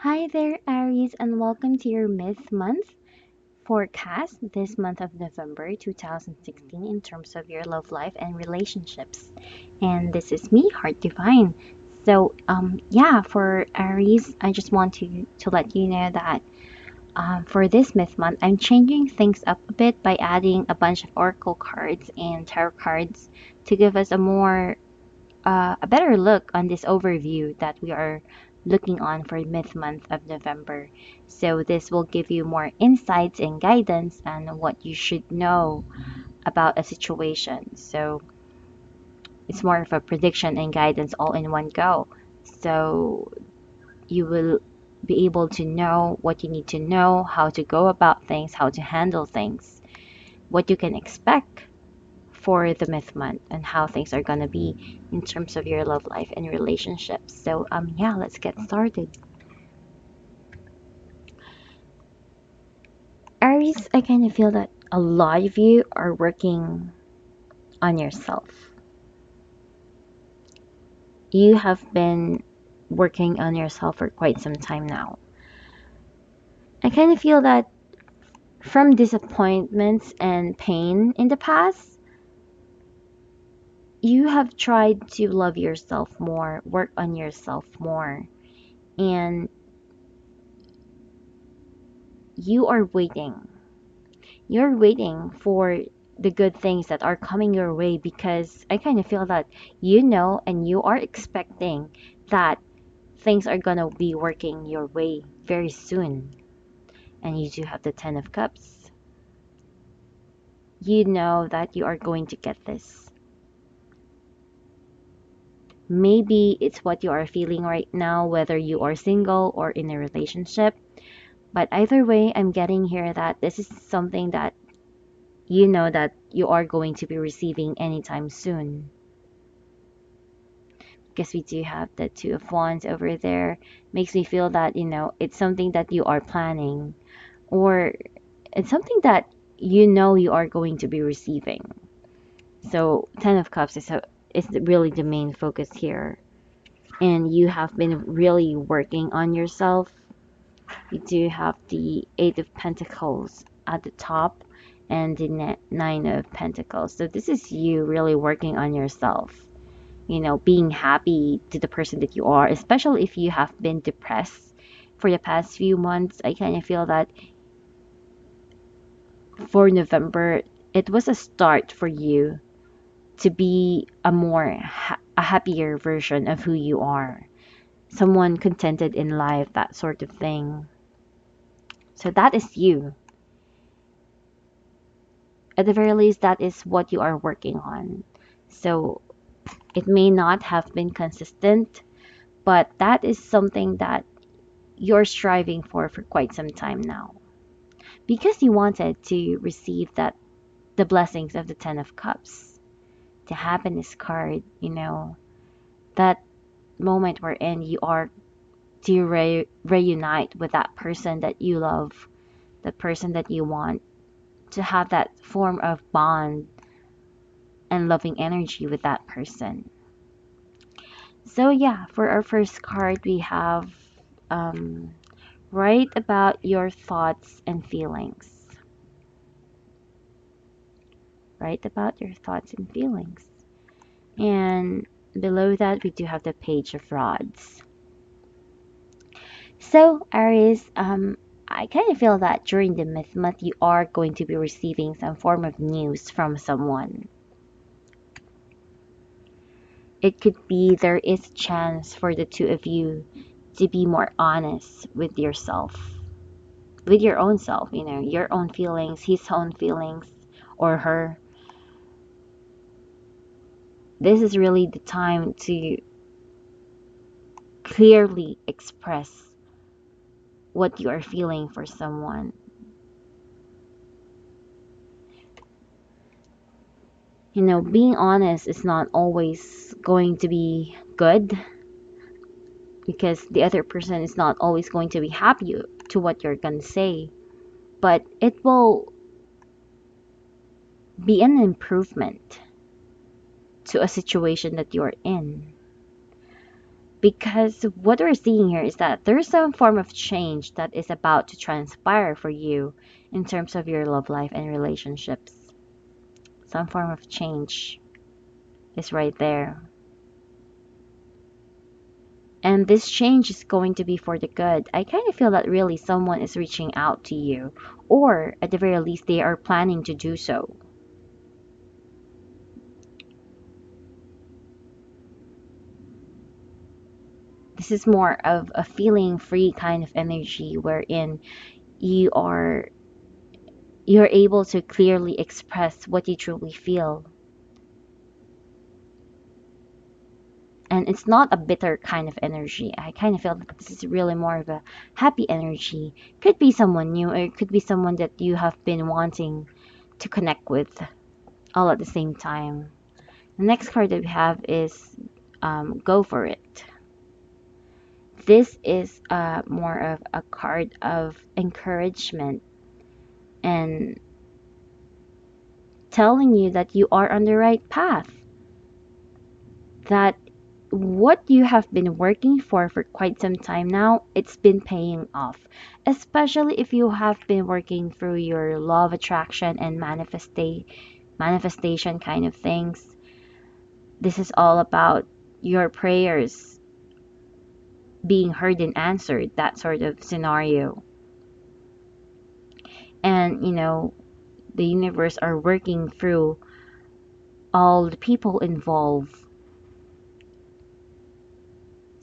Hi there, Aries, and welcome to your Myth Month forecast this month of November 2016 in terms of your love life and relationships. And this is me, Heart Divine. So, for Aries, I just want to let you know that for this Myth Month, I'm changing things up a bit by adding a bunch of oracle cards and tarot cards to give us a better look on this overview that we are looking on for mid month of November. So this will give you more insights and guidance on what you should know about a situation. So it's more of a prediction and guidance all in one go. So you will be able to know what you need to know, how to go about things, how to handle things, what you can expect for the myth month and how things are gonna be in terms of your love life and relationships. So, let's get started. Aries, I kind of feel that a lot of you are working on yourself. You have been working on yourself for quite some time now. I kind of feel that from disappointments and pain in the past, you have tried to love yourself more, work on yourself more, and you are waiting. You're waiting for the good things that are coming your way because I kind of feel that you know and you are expecting that things are gonna be working your way very soon. And you do have the Ten of Cups. You know that you are going to get this. Maybe it's what you are feeling right now, whether you are single or in a relationship. But either way, I'm getting here that this is something that you know that you are going to be receiving anytime soon. Because we do have the Two of Wands over there. Makes me feel that, it's something that you are planning, or it's something that you know you are going to be receiving. So, Ten of Cups is really the main focus here. And you have been really working on yourself. You do have the Eight of Pentacles at the top and the Nine of Pentacles. So, this is you really working on yourself, being happy to the person that you are, especially if you have been depressed for the past few months. I kind of feel that for November, it was a start for you to be a happier version of who you are, someone contented in life, that sort of thing. So that is you. At the very least, that is what you are working on. So it may not have been consistent, but that is something that you're striving for quite some time now because you wanted to receive the blessings of the Ten of Cups, the happiness card, that moment wherein you are to reunite with that person that you love, the person that you want, to have that form of bond and loving energy with that person. So yeah, for our first card we have um, write about your thoughts and feelings. Write about your thoughts and feelings. And below that, we do have the Page of Rods. So, Aries, I kind of feel that during the Myth Month, you are going to be receiving some form of news from someone. It could be there is a chance for the two of you to be more honest with yourself, with your own self, your own feelings, his own feelings, or her. This is really the time to clearly express what you are feeling for someone. Being honest is not always going to be good because the other person is not always going to be happy to what you're going to say, but it will be an improvement to a situation that you're in Because what we're seeing here is that there's some form of change that is about to transpire for you in terms of your love life and relationships. Some form of change is right there. And this change is going to be for the good. I kind of feel that really someone is reaching out to you, or at the very least, they are planning to do so. This is more of a feeling free kind of energy wherein you are you're able to clearly express what you truly feel. And it's not a bitter kind of energy. I kind of feel that this is really more of a happy energy. Could be someone new, or it could be someone that you have been wanting to connect with all at the same time. The next card that we have is Go For It. This is more of a card of encouragement and telling you that you are on the right path, that what you have been working for quite some time now, it's been paying off. Especially if you have been working through your law of attraction and manifestation kind of things. This is all about your prayers being heard and answered, that sort of scenario. And the universe are working through all the people involved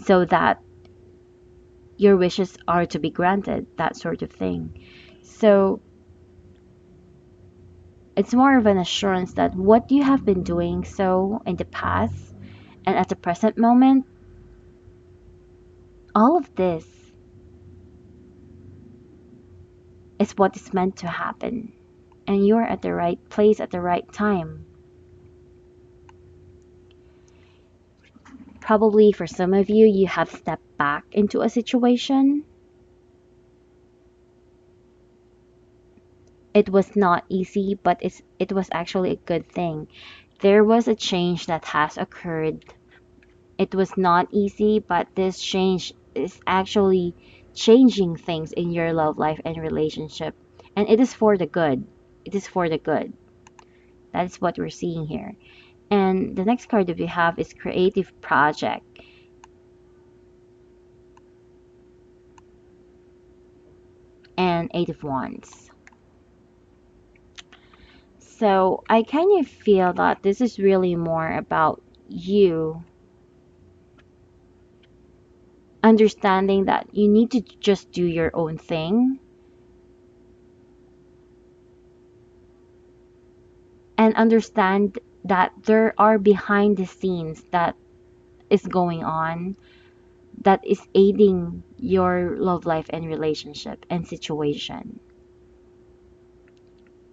so that your wishes are to be granted, that sort of thing. So it's more of an assurance that what you have been doing so in the past and at the present moment, all of this is what is meant to happen. And you're at the right place at the right time. Probably for some of you, you have stepped back into a situation. It was not easy, but it was actually a good thing. There was a change that has occurred. It was not easy, but this change is actually changing things in your love life and relationship. And it is for the good. It is for the good. That is what we're seeing here. And the next card that we have is Creative Project and Eight of Wands. So I kind of feel that this is really more about you understanding that you need to just do your own thing and understand that there are behind the scenes that is going on that is aiding your love life and relationship and situation.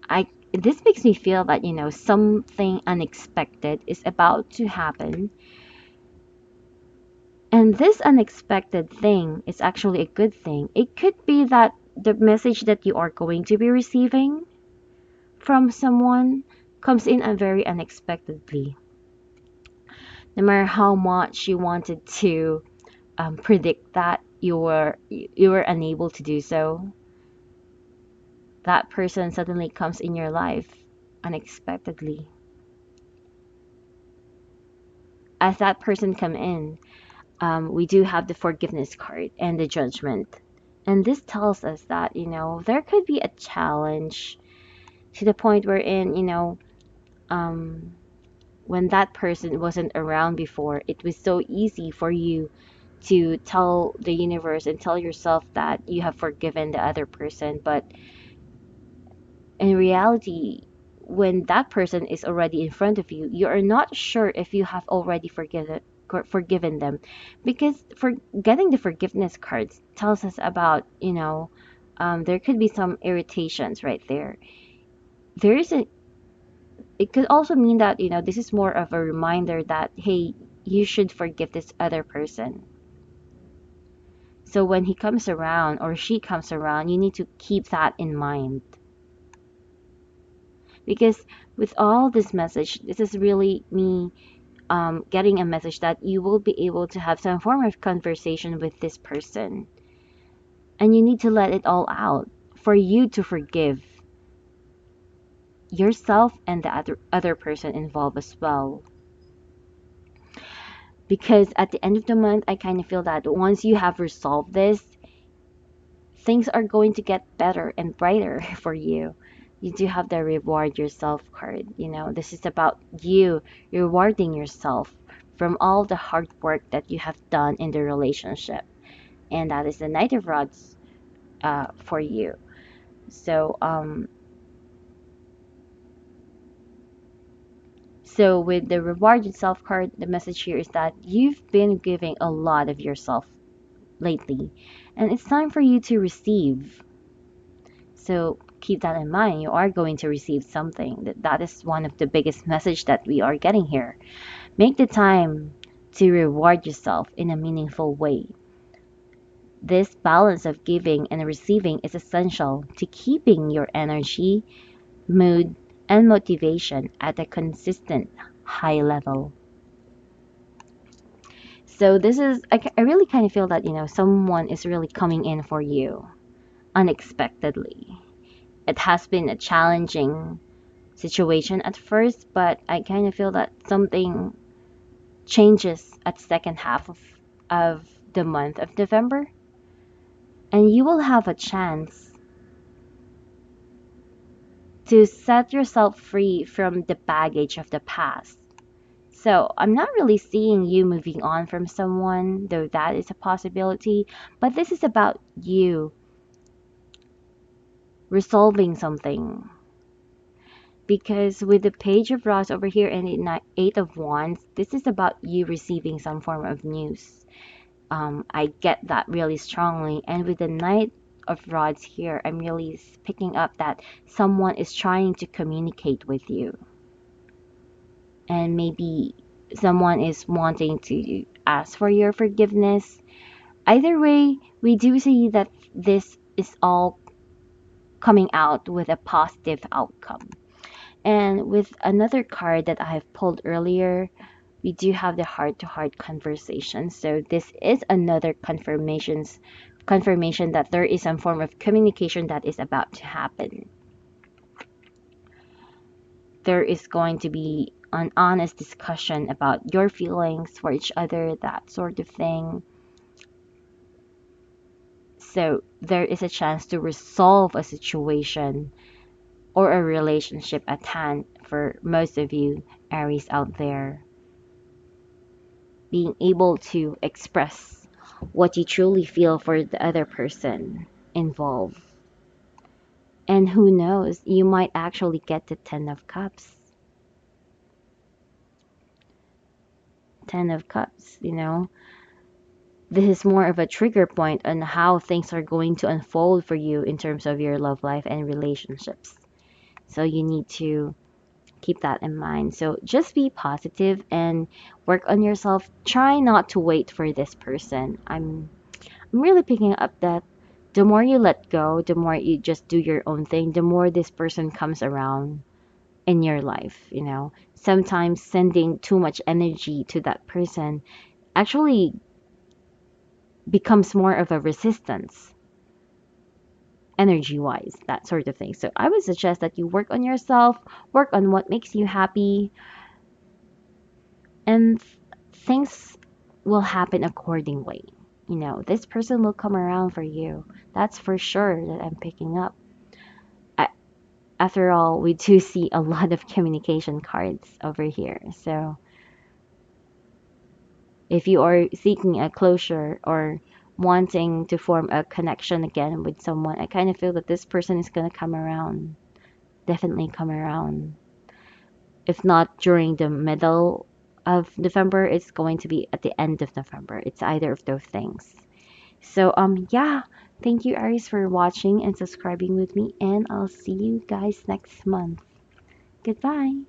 I This makes me feel that something unexpected is about to happen, and this unexpected thing is actually a good thing. It could be that the message that you are going to be receiving from someone comes in a very unexpectedly. No matter how much you wanted to predict that, you were unable to do so. That person suddenly comes in your life unexpectedly. As that person come in, we do have the forgiveness card and the judgment. And this tells us that, there could be a challenge to the point wherein, um, when that person wasn't around before, it was so easy for you to tell the universe and tell yourself that you have forgiven the other person. But in reality, when that person is already in front of you, you are not sure if you have already forgiven them, because for getting the forgiveness cards tells us about there could be some irritations right there. There is a It could also mean that this is more of a reminder that, hey, you should forgive this other person. So when he comes around or she comes around, you need to keep that in mind. Because with all this message, this is really me getting a message that you will be able to have some form of conversation with this person. And you need to let it all out for you to forgive yourself and the other person involved as well. Because at the end of the month, I kind of feel that once you have resolved this, things are going to get better and brighter for you. You do have the reward yourself card. This is about you rewarding yourself from all the hard work that you have done in the relationship. And that is the Knight of Rods for you. So with the reward yourself card, the message here is that you've been giving a lot of yourself lately, and it's time for you to receive. So keep that in mind. You are going to receive something. That is one of the biggest message that we are getting here. Make the time to reward yourself in a meaningful way. This balance of giving and receiving is essential to keeping your energy, mood, and motivation at a consistent high level. So this is, I really kind of feel that, someone is really coming in for you unexpectedly. It has been a challenging situation at first, but I kind of feel that something changes at the second half of the month of November, and you will have a chance to set yourself free from the baggage of the past. So I'm not really seeing you moving on from someone, though that is a possibility, but this is about you resolving something. Because with the Page of Rods over here and the Eight of Wands, this is about you receiving some form of news. I get that really strongly. And with the Knight of Rods here, I'm really picking up that someone is trying to communicate with you. And maybe someone is wanting to ask for your forgiveness. Either way, we do see that this is all coming out with a positive outcome. And with another card that I have pulled earlier, we do have the heart-to-heart conversation. So this is another confirmation that there is some form of communication that is about to happen. There is going to be an honest discussion about your feelings for each other, that sort of thing. So there is a chance to resolve a situation or a relationship at hand for most of you Aries out there. Being able to express what you truly feel for the other person involved. And who knows, you might actually get the Ten of Cups. Ten of Cups. This is more of a trigger point on how things are going to unfold for you in terms of your love life and relationships. So you need to keep that in mind. So just be positive and work on yourself. Try not to wait for this person. I'm really picking up that the more you let go, the more you just do your own thing, the more this person comes around in your life. Sometimes sending too much energy to that person actually becomes more of a resistance, energy wise, that sort of thing. So I would suggest that you work on yourself, work on what makes you happy, and things will happen accordingly. This person will come around for you. That's for sure that I'm picking up. After all, we do see a lot of communication cards over here. So if you are seeking a closure or wanting to form a connection again with someone, I kind of feel that this person is going to come around. Definitely come around. If not during the middle of November, it's going to be at the end of November. It's either of those things. So yeah, thank you Aries for watching and subscribing with me, and I'll see you guys next month. Goodbye.